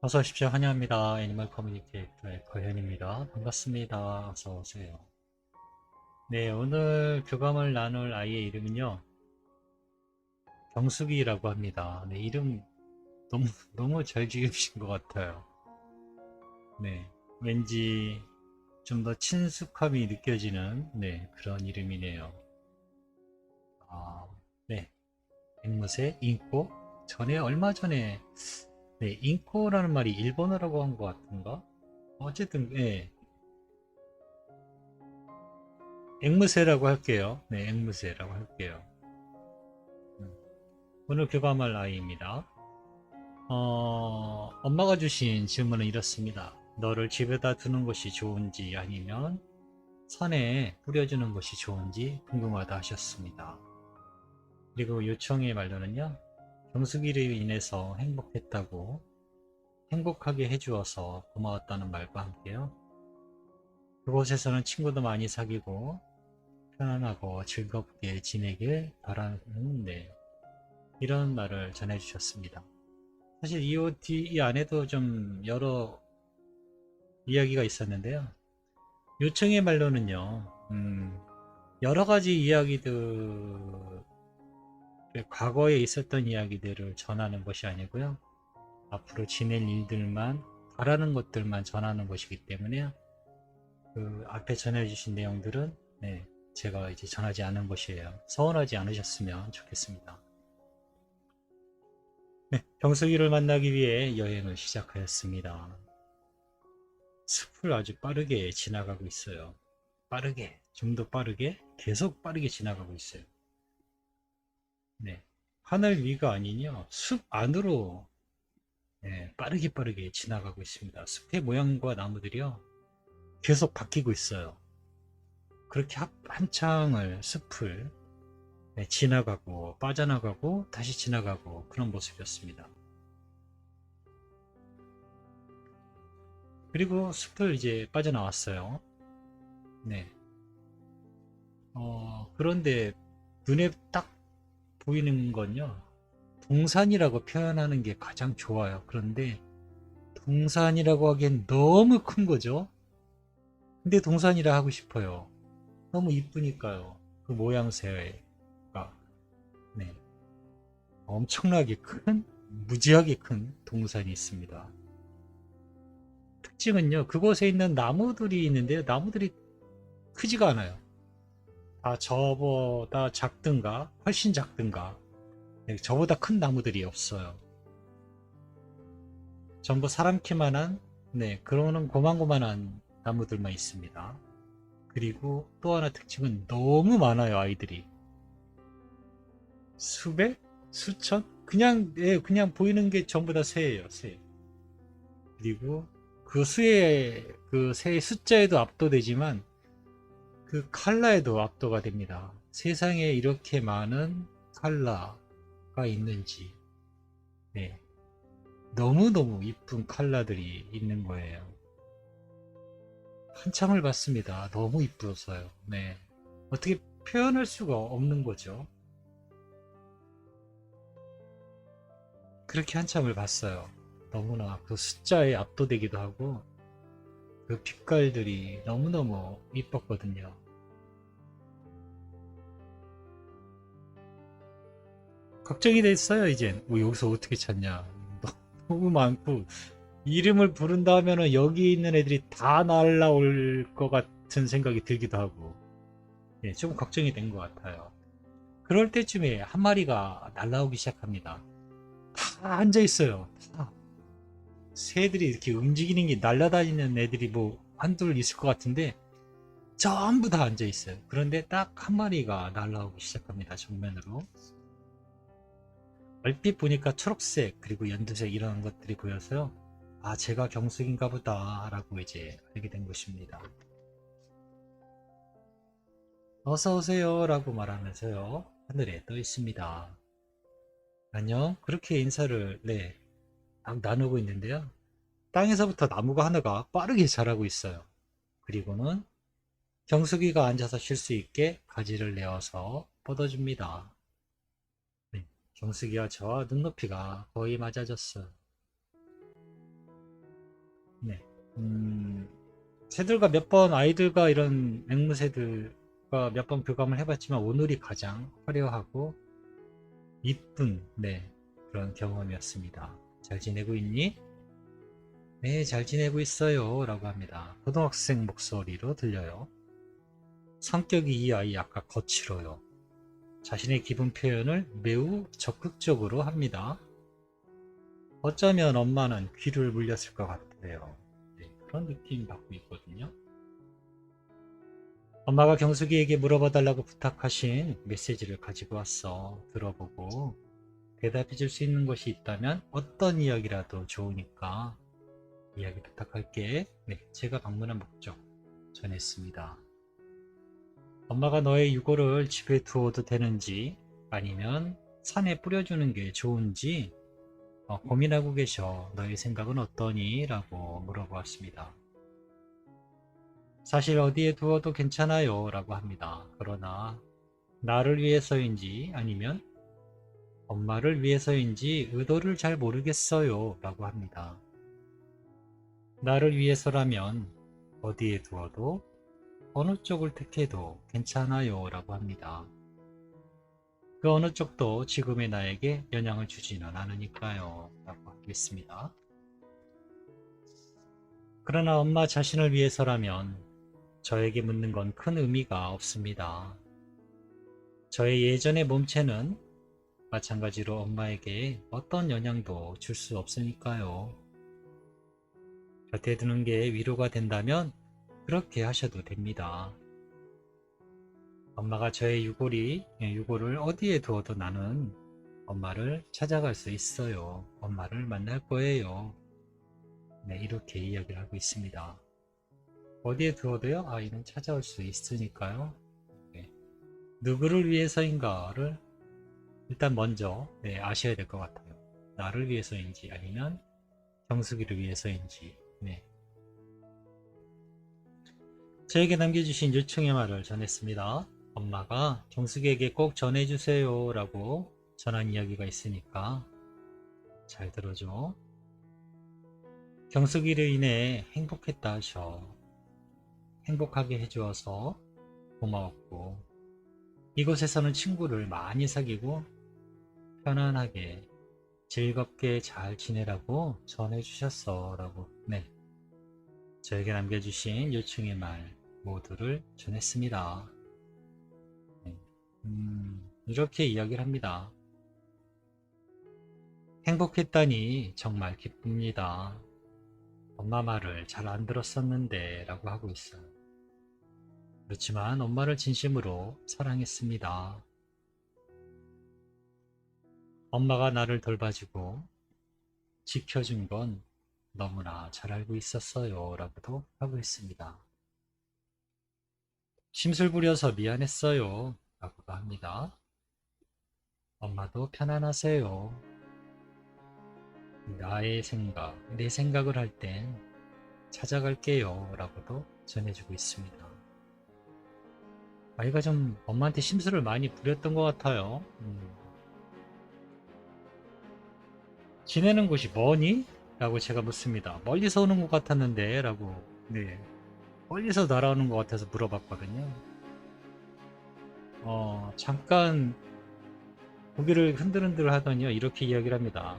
어서 오십시오. 환영합니다. 애니멀 커뮤니케이터의 거현입니다. 반갑습니다. 어서 오세요. 네, 오늘 교감을 나눌 아이의 이름은요, 경숙이라고 합니다. 네, 이름 너무, 너무 잘 지으신 것 같아요. 네, 왠지 좀 더 친숙함이 느껴지는, 네, 그런 이름이네요. 아, 네, 앵무새, 인코. 얼마 전에, 네, 인코라는 말이 일본어라고 한 것 같은가? 어쨌든, 예, 앵무새라고 할게요. 네, 앵무새라고 할게요. 음, 오늘 교감할 아이입니다. 엄마가 주신 질문은 이렇습니다. 너를 집에다 두는 것이 좋은지 아니면 산에 뿌려주는 것이 좋은지 궁금하다 하셨습니다. 그리고 요청의 말로는요. 경숙이로 인해서 행복했다고, 행복하게 해주어서 고마웠다는 말과 함께요. 그곳에서는 친구도 많이 사귀고 편안하고 즐겁게 지내길 바라는데 이런 말을 전해주셨습니다. 사실 이 안에도 좀 여러 이야기가 있었는데요. 요청의 말로는요, 여러 가지 이야기들, 과거에 있었던 이야기들을 전하는 것이 아니고요. 앞으로 지낼 일들만, 바라는 것들만 전하는 것이기 때문에 그 앞에 전해주신 내용들은 네, 제가 이제 전하지 않은 것이에요. 서운하지 않으셨으면 좋겠습니다. 네, 병석이를 만나기 위해 여행을 시작하였습니다. 숲을 아주 빠르게 지나가고 있어요. 빠르게, 좀 더 빠르게, 계속 빠르게 지나가고 있어요. 네, 하늘 위가 아니뇨, 숲 안으로 네, 빠르게 지나가고 있습니다. 숲의 모양과 나무들이요, 계속 바뀌고 있어요. 그렇게 한창을 숲을 네, 지나가고 빠져나가고 다시 지나가고 그런 모습이었습니다. 그리고 숲을 이제 빠져나왔어요. 네. 그런데 눈에 딱 보이는 건요. 동산이라고 표현하는 게 가장 좋아요. 그런데 동산이라고 하기엔 너무 큰 거죠. 근데 동산이라 하고 싶어요. 너무 이쁘니까요. 그 모양새가 네. 엄청나게 큰, 무지하게 큰 동산이 있습니다. 특징은요. 그곳에 있는 나무들이 있는데요. 나무들이 크지가 않아요. 다 저보다 작든가 훨씬 작든가 네, 저보다 큰 나무들이 없어요. 전부 사람 키만한 네, 그러는 고만고만한 나무들만 있습니다. 그리고 또 하나 특징은 너무 많아요. 아이들이 수백? 수천? 그냥 예, 그냥 보이는 게 전부 다 새예요. 새. 그리고 그 수의 그 새의 숫자에도 압도되지만 그 컬러에도 압도가 됩니다. 세상에 이렇게 많은 컬러가 있는지 네, 너무너무 이쁜 컬러들이 있는 거예요. 한참을 봤습니다. 너무 이쁘어서요. 네. 어떻게 표현할 수가 없는 거죠. 그렇게 한참을 봤어요. 너무나 그 숫자에 압도되기도 하고 그 빛깔들이 너무너무 이뻤거든요. 걱정이 됐어요, 이젠. 뭐 여기서 어떻게 찾냐. 너무 많고 이름을 부른다 하면은 여기 있는 애들이 다 날라올 것 같은 생각이 들기도 하고 예, 좀 걱정이 된 것 같아요. 그럴 때쯤에 한 마리가 날라오기 시작합니다. 다 앉아 있어요. 다. 새들이 이렇게 움직이는 게 날아다니는 애들이 뭐 한둘 있을 것 같은데 전부 다 앉아 있어요. 그런데 딱 한 마리가 날아오기 시작합니다. 정면으로. 얼핏 보니까 초록색 그리고 연두색 이런 것들이 보여서요. 아, 제가 경숙인가 보다 라고 이제 알게 된 것입니다. 어서 오세요 라고 말하면서요. 하늘에 떠 있습니다. 안녕. 그렇게 인사를 네, 막 나누고 있는데요. 땅에서부터 나무가 하나가 빠르게 자라고 있어요. 그리고는 경숙이가 앉아서 쉴 수 있게 가지를 내어서 뻗어줍니다. 네, 경숙이와 저와 눈높이가 거의 맞아졌어요. 네. 새들과 몇 번 아이들과 이런 앵무새들과 몇 번 교감을 해봤지만 오늘이 가장 화려하고 이쁜 네, 그런 경험이었습니다. 잘 지내고 있니? 네, 잘 지내고 있어요. 라고 합니다. 고등학생 목소리로 들려요. 성격이 이 아이 약간 거칠어요. 자신의 기분 표현을 매우 적극적으로 합니다. 어쩌면 엄마는 귀를 물렸을 것 같아요. 네, 그런 느낌 받고 있거든요. 엄마가 경숙이에게 물어봐 달라고 부탁하신 메시지를 가지고 왔어. 들어보고 대답해 줄 수 있는 것이 있다면 어떤 이야기라도 좋으니까 이야기 부탁할게. 네, 제가 방문한 목적 전했습니다. 엄마가 너의 유골을 집에 두어도 되는지 아니면 산에 뿌려주는 게 좋은지 고민하고 계셔. 너의 생각은 어떠니? 라고 물어보았습니다. 사실 어디에 두어도 괜찮아요. 라고 합니다. 그러나 나를 위해서인지 아니면 엄마를 위해서인지 의도를 잘 모르겠어요. 라고 합니다. 나를 위해서라면 어디에 두어도 어느 쪽을 택해도 괜찮아요. 라고 합니다. 그 어느 쪽도 지금의 나에게 영향을 주지는 않으니까요. 라고 하겠습니다. 그러나 엄마 자신을 위해서라면 저에게 묻는 건 큰 의미가 없습니다. 저의 예전의 몸체는 마찬가지로 엄마에게 어떤 영향도 줄 수 없으니까요. 곁에 두는 게 위로가 된다면 그렇게 하셔도 됩니다. 엄마가 저의 유골을 어디에 두어도 나는 엄마를 찾아갈 수 있어요. 엄마를 만날 거예요. 네, 이렇게 이야기를 하고 있습니다. 어디에 두어도요? 아이는 찾아올 수 있으니까요. 네. 누구를 위해서인가를 일단 먼저 네, 아셔야 될 것 같아요. 나를 위해서인지 아니면 경숙이를 위해서인지. 네. 저에게 남겨주신 요청의 말을 전했습니다. 엄마가 경숙이에게 꼭 전해주세요 라고 전한 이야기가 있으니까 잘 들어줘. 경숙이로 인해 행복했다 하셔. 행복하게 해주어서 고마웠고 이곳에서는 친구를 많이 사귀고 편안하게 즐겁게 잘 지내라고 전해주셨어 라고 네, 저에게 남겨주신 요청의 말 모두를 전했습니다. 네. 이렇게 이야기를 합니다. 행복했다니 정말 기쁩니다. 엄마 말을 잘 안 들었었는데 라고 하고 있어요. 그렇지만 엄마를 진심으로 사랑했습니다. 엄마가 나를 돌봐주고 지켜준 건 너무나 잘 알고 있었어요 라고도 하고 있습니다. 심술 부려서 미안했어요 라고도 합니다. 엄마도 편안하세요. 나의 생각, 내 생각을 할 땐 찾아갈게요 라고도 전해주고 있습니다. 아이가 좀 엄마한테 심술을 많이 부렸던 것 같아요. 지내는 곳이 뭐니? 라고 제가 묻습니다. 멀리서 오는 것 같았는데 라고 네, 멀리서 날아오는 것 같아서 물어봤거든요. 잠깐 고개를 흔들흔들 하더니요 이렇게 이야기를 합니다.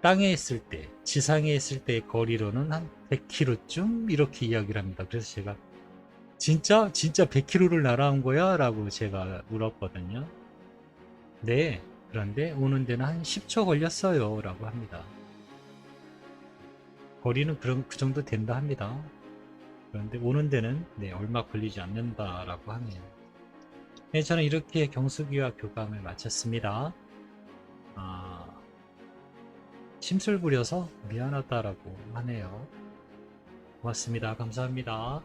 땅에 있을 때, 지상에 있을 때의 거리로는 한 100km쯤 이렇게 이야기를 합니다. 그래서 제가 진짜 100km를 날아온 거야? 라고 제가 물었거든요. 네, 그런데 오는 데는 한 10초 걸렸어요 라고 합니다. 거리는 그 정도 된다 합니다. 그런데 오는 데는 네, 얼마 걸리지 않는다 라고 하네요. 네, 저는 이렇게 경숙이와 교감을 마쳤습니다. 심술 부려서 미안하다라고 하네요. 고맙습니다. 감사합니다.